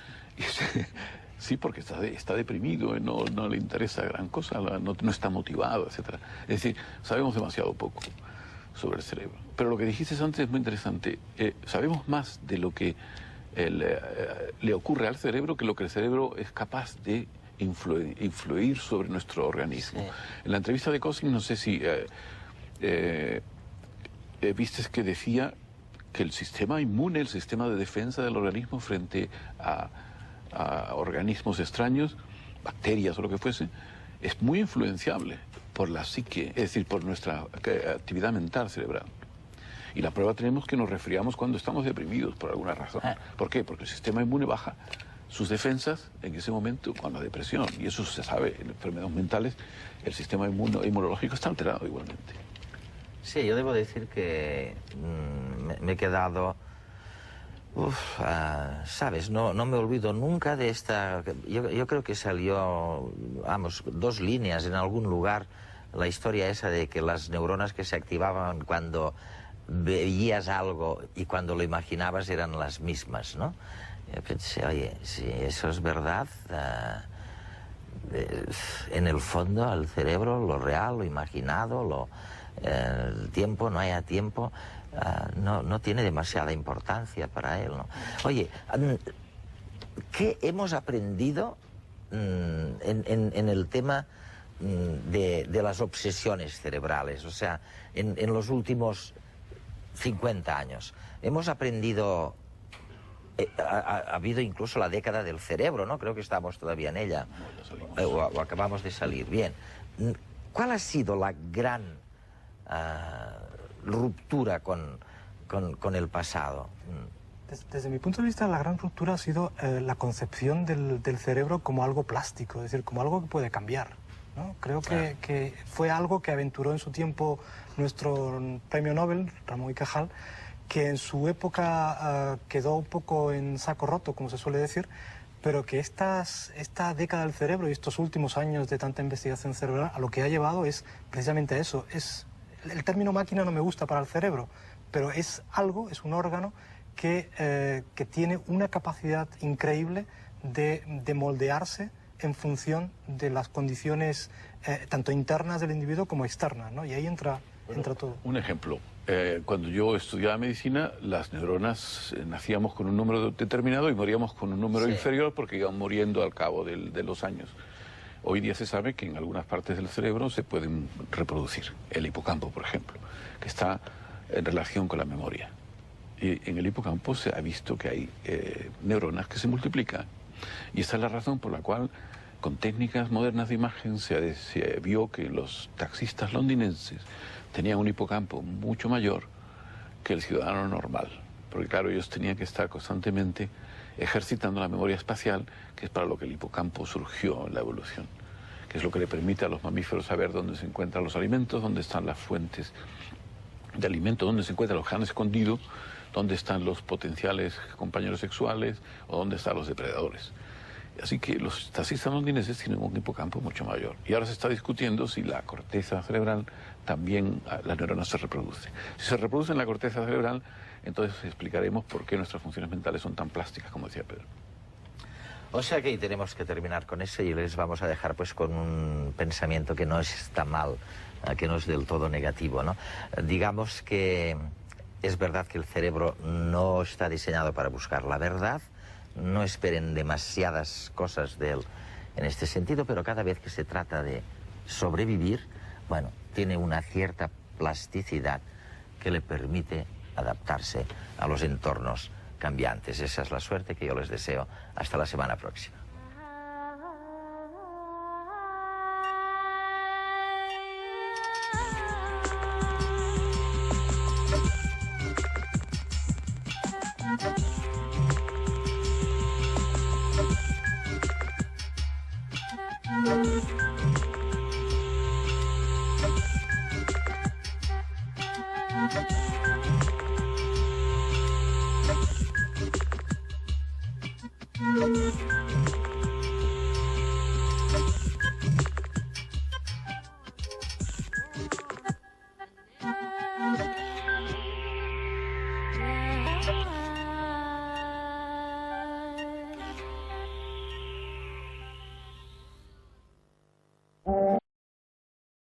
sí, porque está deprimido, no le interesa gran cosa, no está motivado, etc. Es decir, sabemos demasiado poco sobre el cerebro. Pero lo que dijiste antes es muy interesante. Sabemos más de lo que le ocurre al cerebro que lo que el cerebro es capaz de influir sobre nuestro organismo. Sí. En la entrevista de Cosin, no sé si vistes que decía que el sistema inmune, el sistema de defensa del organismo frente a organismos extraños, bacterias o lo que fuese, es muy influenciable por la psique, es decir, por nuestra actividad mental cerebral. Y la prueba tenemos que nos resfriamos cuando estamos deprimidos por alguna razón. ¿Por qué? Porque el sistema inmune baja sus defensas en ese momento con la depresión. Y eso se sabe, en enfermedades mentales el sistema inmunológico está alterado igualmente. Sí, yo debo decir que me he quedado... ¿sabes? No me olvido nunca de esta... Yo creo que salió, vamos, 2 líneas en algún lugar, la historia esa de que las neuronas que se activaban cuando veías algo y cuando lo imaginabas eran las mismas, ¿no? Yo pensé, oye, si eso es verdad, en el fondo, el cerebro, lo real, lo imaginado, el tiempo, no haya tiempo... no tiene demasiada importancia para él, ¿no? Oye, ¿qué hemos aprendido en el tema de las obsesiones cerebrales. O sea, en los últimos 50 años hemos aprendido... Ha habido incluso la década del cerebro, ¿no? Creo que estamos todavía en ella. O acabamos de salir. Bien. ¿Cuál ha sido la gran ruptura con el pasado? Desde mi punto de vista, la gran ruptura ha sido la concepción del cerebro como algo plástico, es decir, como algo que puede cambiar, ¿no? Creo que fue algo que aventuró en su tiempo nuestro premio Nobel, Ramón y Cajal, que en su época quedó un poco en saco roto, como se suele decir, pero que esta década del cerebro y estos últimos años de tanta investigación cerebral a lo que ha llevado es precisamente a eso. El término máquina no me gusta para el cerebro, pero es algo, es un órgano que tiene una capacidad increíble de moldearse en función de las condiciones tanto internas del individuo como externas, ¿no? Y ahí entra todo. Un ejemplo. Cuando yo estudiaba medicina, las neuronas nacíamos con un número determinado y moríamos con un número inferior porque iban muriendo al cabo de los años. Hoy día se sabe que en algunas partes del cerebro se pueden reproducir. El hipocampo, por ejemplo, que está en relación con la memoria. Y en el hipocampo se ha visto que hay neuronas que se multiplican. Y esta es la razón por la cual, con técnicas modernas de imagen, se vio que los taxistas londinenses tenían un hipocampo mucho mayor que el ciudadano normal. Porque claro, ellos tenían que estar constantemente ejercitando la memoria espacial, que es para lo que el hipocampo surgió en la evolución, que es lo que le permite a los mamíferos saber dónde se encuentran los alimentos, dónde están las fuentes de alimento, dónde se encuentran los que han escondido, dónde están los potenciales compañeros sexuales o dónde están los depredadores. Así que los taxistas londinenses tienen un hipocampo mucho mayor. Y ahora se está discutiendo si la corteza cerebral también, las neuronas se reproducen. Si se reproduce en la corteza cerebral, entonces explicaremos por qué nuestras funciones mentales son tan plásticas, como decía Pedro. O sea que tenemos que terminar con eso y les vamos a dejar pues con un pensamiento que no está mal, que no es del todo negativo, ¿no? Digamos que es verdad que el cerebro no está diseñado para buscar la verdad, no esperen demasiadas cosas de él en este sentido, pero cada vez que se trata de sobrevivir, bueno, tiene una cierta plasticidad que le permite adaptarse a los entornos cambiantes. Esa es la suerte que yo les deseo. Hasta la semana próxima.